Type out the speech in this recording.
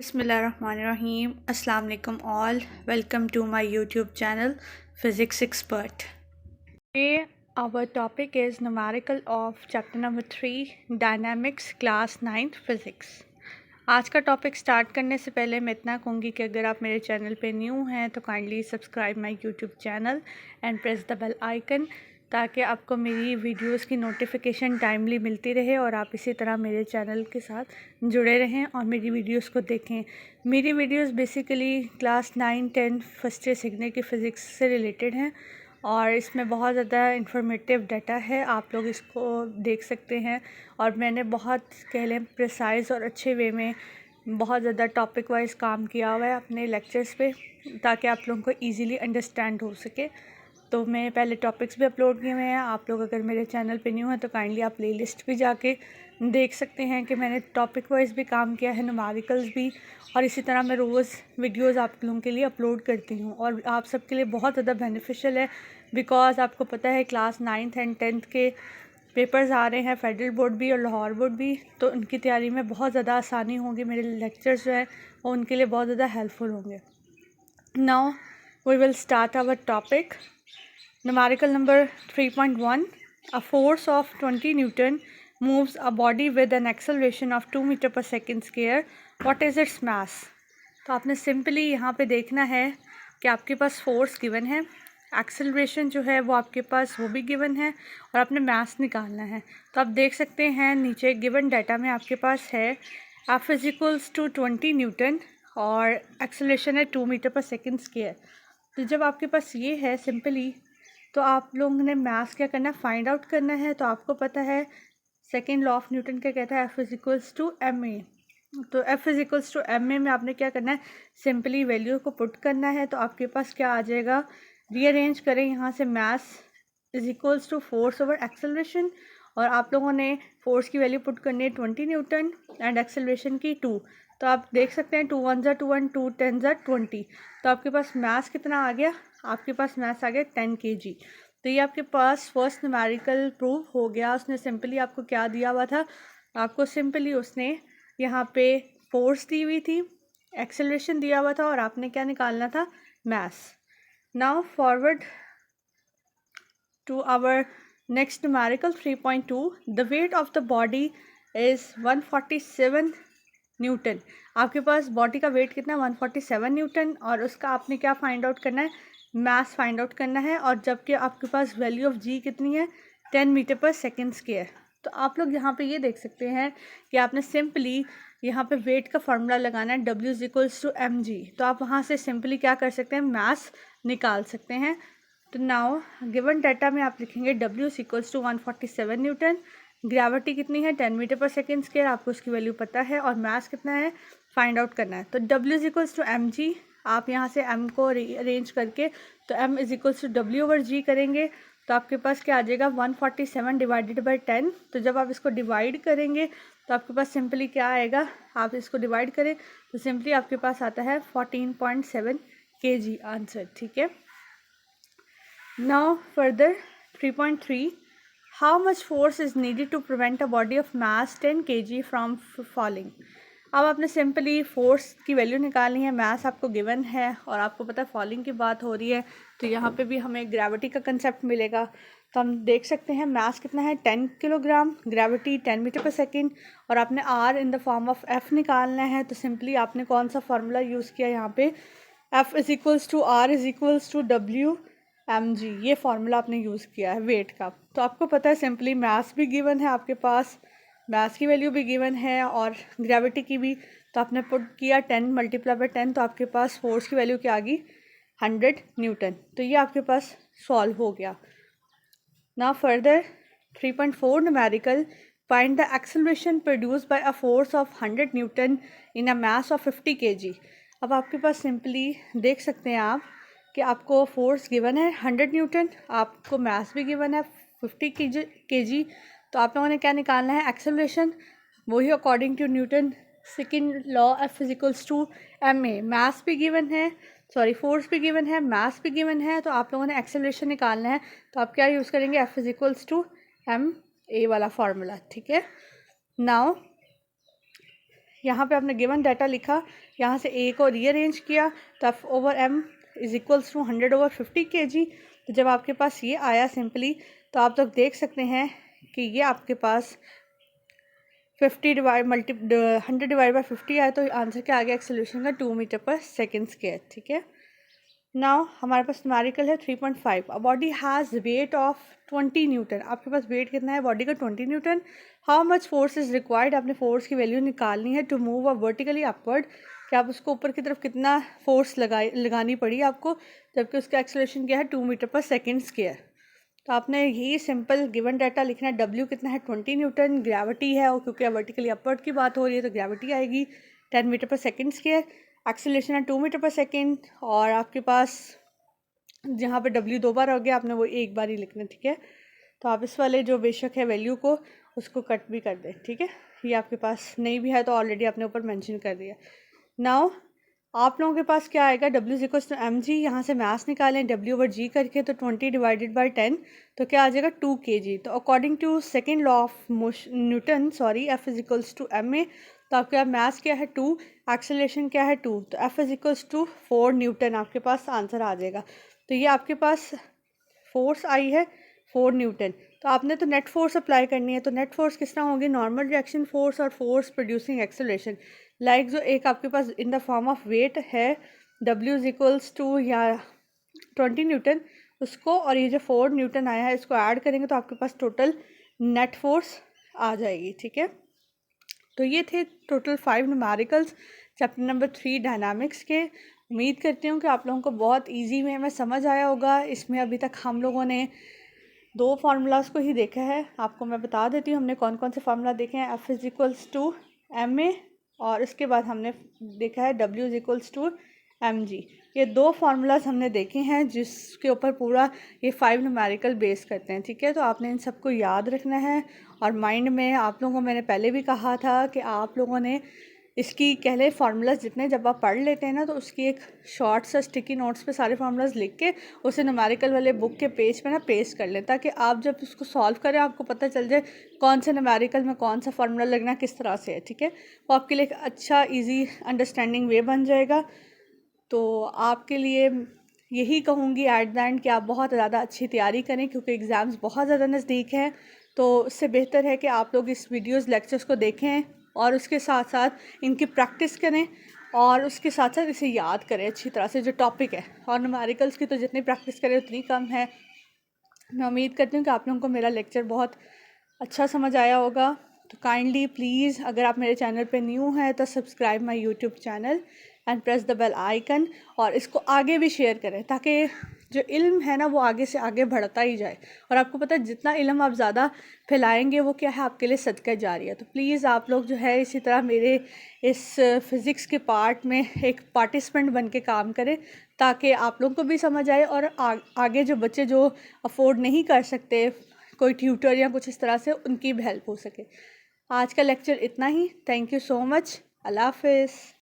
Bismillahirrahmanirrahim. Assalamu alaikum all. Welcome to my YouTube channel Physics Expert. Today our topic is numerical of chapter number 3 Dynamics class 9th Physics. आज का topic start करने से पहले मैं इतना कहूँगी कि अगर आप मेरे चैनल पे न्यू हैं तो kindly subscribe my YouTube channel and press the bell icon ताकि आपको मेरी वीडियोस की नोटिफिकेशन टाइमली मिलती रहे और आप इसी तरह मेरे चैनल के साथ जुड़े रहें और मेरी वीडियोस को देखें। मेरी videos basically class 9, 10 first year सीखने की फ़िज़िक्स से रिलेटेड हैं और इसमें बहुत ज़्यादा इंफॉर्मेटिव डाटा है, आप लोग इसको देख सकते हैं। और मैंने बहुत कह लें प्रिसाइज़ और अच्छे वे में बहुत ज़्यादा टॉपिक वाइज काम किया हुआ है अपने लेक्चर्स पे ताकि आप लोगों को ईज़िली अंडरस्टैंड हो सके। तो मैं पहले टॉपिक्स भी अपलोड किए हुए हैं, आप लोग अगर मेरे चैनल पे न्यू हैं तो काइंडली आप प्लेलिस्ट भी जाके देख सकते हैं कि मैंने टॉपिक वाइज भी काम किया है, न्यूमेरिकल्स भी, और इसी तरह मैं रोज़ वीडियोस आप लोगों के लिए अपलोड करती हूँ और आप सबके लिए बहुत ज़्यादा बेनिफिशियल है बिकॉज़ आपको पता है क्लास 9th एंड 10th के पेपर्स आ रहे हैं, फेडरल बोर्ड भी और लाहौर बोर्ड भी, तो उनकी तैयारी में बहुत ज़्यादा आसानी होगी। मेरे लेक्चर्स जो है वो उनके लिए बहुत ज़्यादा हेल्पफुल होंगे। Now we will start our topic. Numerical number 3.1. A force of 20 Newton moves a body with an acceleration of 2 meter per second square. What is its mass? तो आपने सिंपली यहाँ पे देखना है कि आपके पास फोर्स गिवन है, एक्सेलरेशन जो है वो आपके पास वो भी गिवन है और आपने मास निकालना है। तो आप देख सकते हैं नीचे गिवन डाटा में आपके पास है F is equals to 20 newton और एक्सेलरेशन है 2 मीटर पर सेकेंड स्क्वायर। तो जब आपके पास ये है सिंपली तो आप लोगों ने मास क्या करना है, फाइंड आउट करना है। तो आपको पता है सेकेंड लॉ ऑफ न्यूटन क्या कहता है, F is equals to M a. तो F is equals to M a में आपने क्या करना है, सिंपली वैल्यू को पुट करना है। तो आपके पास क्या आ जाएगा, रीअरेंज करें यहाँ से, mass is equals to force over acceleration, और आप लोगों ने फोर्स की वैल्यू पुट करनी है 20 न्यूटन एंड एक्सेलरेशन की 2। तो आप देख सकते हैं 2 1 ज़ा 2 1 2 10 ज़ा 20। तो आपके पास मास कितना आ गया, आपके पास मास आ गया 10 kg। तो ये आपके पास फर्स्ट न्यूमेरिकल प्रूव हो गया। उसने सिंपली आपको क्या दिया हुआ था, आपको सिंपली उसने यहाँ पे फोर्स दी हुई थी, एक्सेलरेशन दिया हुआ था और आपने क्या निकालना था, mass. Now forward to our next numerical 3.2. The weight of the body is 147 Newton. आपके पास बॉडी का वेट कितना है, 147 न्यूटन, और उसका आपने क्या फाइंड आउट करना है, मास फाइंड आउट करना है। और जबकि आपके पास वैल्यू ऑफ जी कितनी है, 10 मीटर पर सेकेंड स्क्वायर। तो आप लोग यहाँ पे ये देख सकते हैं कि आपने सिंपली यहाँ पे वेट का फार्मूला लगाना है, W is equals to m g. तो आप वहाँ से सिंपली क्या कर सकते हैं, मास निकाल सकते हैं। तो नाउ गिवन डाटा में आप लिखेंगे W is equals to 147 newton, gravity कितनी है 10 मीटर पर सेकेंड स्क्वायर, आपको उसकी वैल्यू पता है, और मास कितना है फाइंड आउट करना है। तो W is equals to m g, आप यहाँ से M को अरेंज करके तो M is equals to W over G करेंगे। तो आपके पास क्या आ जाएगा, 147 डिवाइडेड बाई 10। तो जब आप इसको डिवाइड करेंगे तो आपके पास सिंपली क्या आएगा, आप इसको डिवाइड करें तो सिंपली आपके पास आता है 14.7 kg आंसर। ठीक है। Now further 3.3. How much force is needed to prevent a body of mass 10 kg from falling? अब आपने सिंपली फोर्स की वैल्यू निकालनी है, मास आपको गिवन है और आपको पता है फॉलिंग की बात हो रही है, तो यहाँ पे भी हमें ग्रेविटी का कंसेप्ट मिलेगा। तो हम देख सकते हैं मास कितना है 10 किलोग्राम, ग्रेविटी 10 मीटर पर सेकेंड, और आपने R in the form of F निकालना है। तो सिंपली आपने कौन सा फार्मूला यूज़ किया यहाँ पे, F is equals to R is equals to W m g, ये फार्मूला आपने यूज़ किया है वेट का। तो आपको पता है सिंपली मास भी गिवन है आपके पास, मास की वैल्यू भी गिवन है और ग्रेविटी की भी। तो आपने पुट किया 10 मल्टीप्लाई बाई 10, तो आपके पास फोर्स की वैल्यू क्या आ गई, 100 न्यूटन। तो ये आपके पास सॉल्व हो गया। Now further 3.4 numerical, find the acceleration produce by a force of 100 Newton in a mass of 50 kg। अब आपके पास सिंपली देख सकते हैं आप कि आपको फोर्स गिवन है 100 न्यूटन, आपको मास भी गिवन है 50 kg। तो आप लोगों ने क्या निकालना है, एक्सेलरेशन, वही according to Newton second law, F is equals to M A. Mass भी गिवन है, सॉरी फोर्स भी गिवन है, मास भी गिवन है, तो आप लोगों ने एक्सेलरेशन निकालना है। तो आप क्या यूज़ करेंगे, F is equals to M a वाला फार्मूला। ठीक है। नाउ यहाँ पे आपने गिवन डाटा लिखा, यहाँ से ए को रीअरेंज किया तो F/m is equals to 100/50 kg। तो जब आपके पास ये आया सिंपली, तो आप लोग देख सकते हैं कि ये आपके पास 100/50 आया, तो आंसर क्या आ गया एक्सेलरेशन का 2 मीटर/सेकेंड स्क्वायर। ठीक है, नाउ हमारे पास न्यूमेरिकल है 3.5। A body has weight of 20 newton. आपके पास वेट कितना है बॉडी का? 20 newton. How much force is required? आपने फोर्स की वैल्यू निकालनी है to move a vertically upward, कि आप उसको ऊपर की तरफ कितना फोर्स लगानी पड़ी आपको, जबकि उसका एक्सेलरेशन क्या है 2 मीटर/सेकेंड स्क्वायर। तो आपने यही सिंपल गिवन डाटा लिखना है। डब्ल्यू कितना है? 20 न्यूटन। ग्रेविटी है, और क्योंकि वर्टिकली अपवर्ड की बात हो रही है तो ग्रेविटी आएगी 10 मीटर/सेकेंड स्क्वायर। एक्सेलरेशन है 2 मीटर/सेकेंड, और आपके पास जहाँ पे डब्ल्यू 2 बार हो गया, आपने वो एक बार ही लिखना है। ठीक है, तो आप इस वाले जो बेशक है वैल्यू को उसको कट भी कर दें। ठीक है, ये आपके पास नहीं भी है तो ऑलरेडी आपने ऊपर मेंशन कर दिया। नाउ आप लोगों के पास क्या आएगा? W is equals to m g. यहाँ से मास निकालें W/g करके, तो 20/10, तो क्या आ जाएगा 2 kg। तो according to second law of Newton, sorry, F is equals to ma। तो आपके मास क्या है 2, एक्सेलरेशन क्या है 2, तो F is equals to 4 newton आपके पास आंसर आ जाएगा। तो ये आपके पास फोर्स आई है 4 न्यूटन। तो आपने तो नेट फोर्स अप्लाई करनी है, तो नेट फोर्स किस तरह होगी? नॉर्मल रिएक्शन फोर्स और फोर्स प्रोड्यूसिंग एक्सेलरेशन, लाइक जो एक आपके पास in the form of weight है W इज इक्वल्स टू या 20 न्यूटन, उसको और ये जो 4 न्यूटन आया है इसको ऐड करेंगे तो आपके पास टोटल नेट फोर्स आ जाएगी। ठीक है, तो ये थे total 5 numericals chapter number 3 dynamics के। उम्मीद करती हूँ कि आप लोगों को बहुत इजी वे में समझ आया होगा। इसमें अभी तक हम लोगों ने 2 फार्मूलाज को ही देखा है। आपको मैं बता देती हूँ हमने कौन कौन से फार्मूला देखे हैं। F is equals to ma, और इसके बाद हमने देखा है W is equals to mg। ये 2 फार्मूलाज हमने देखे हैं जिसके ऊपर पूरा ये 5 न्यूमेरिकल बेस करते हैं। ठीक है, तो आपने इन सबको याद रखना है, और माइंड में आप लोगों को मैंने पहले भी कहा था कि आप लोगों ने इसकी कह लें फार्मूलाज जितने जब आप पढ़ लेते हैं ना, तो उसकी एक शॉर्ट सा स्टिकी नोट्स पे सारे फार्मूलाज लिख के उसे न्यूमेरिकल वाले बुक के पेज पे ना पेस्ट कर लें, ताकि आप जब उसको सॉल्व करें आपको पता चल जाए कौन से न्यूमेरिकल में कौन सा फार्मूला लगना किस तरह से है। ठीक है, वो आपके लिए एक अच्छा ईजी अंडरस्टैंडिंग वे बन जाएगा। तो आपके लिए यही कहूँगी एट द एंड कि आप बहुत ज़्यादा अच्छी तैयारी करें, क्योंकि एग्ज़ाम्स बहुत ज़्यादा नज़दीक हैं। तो इससे बेहतर है कि आप लोग इस वीडियोस लेक्चर्स को देखें और उसके साथ साथ इनकी प्रैक्टिस करें, और उसके साथ साथ इसे याद करें अच्छी तरह से जो टॉपिक है। और न्यूमेरिकल्स की तो जितनी प्रैक्टिस करें उतनी कम है। मैं उम्मीद करती हूँ कि आप लोगों को मेरा लेक्चर बहुत अच्छा समझ आया होगा। तो काइंडली प्लीज़ अगर आप मेरे चैनल पे न्यू हैं तो subscribe my YouTube channel and press the bell icon, और इसको आगे भी शेयर करें ताकि जो इल्म है ना वो आगे से आगे बढ़ता ही जाए। और आपको पता है जितना इल्म आप ज़्यादा फैलाएंगे वो क्या है आपके लिए सदका जारिया। तो प्लीज़ आप लोग जो है इसी तरह मेरे इस फ़िज़िक्स के पार्ट में एक पार्टिसिपेंट बन के काम करें, ताकि आप लोगों को भी समझ आए और आगे जो बच्चे जो अफोर्ड नहीं कर सकते कोई ट्यूटर या कुछ इस तरह से, उनकी भी हेल्प हो सके। आज का लेक्चर इतना ही। Thank you so much. अल्लाह हाफ़िज़।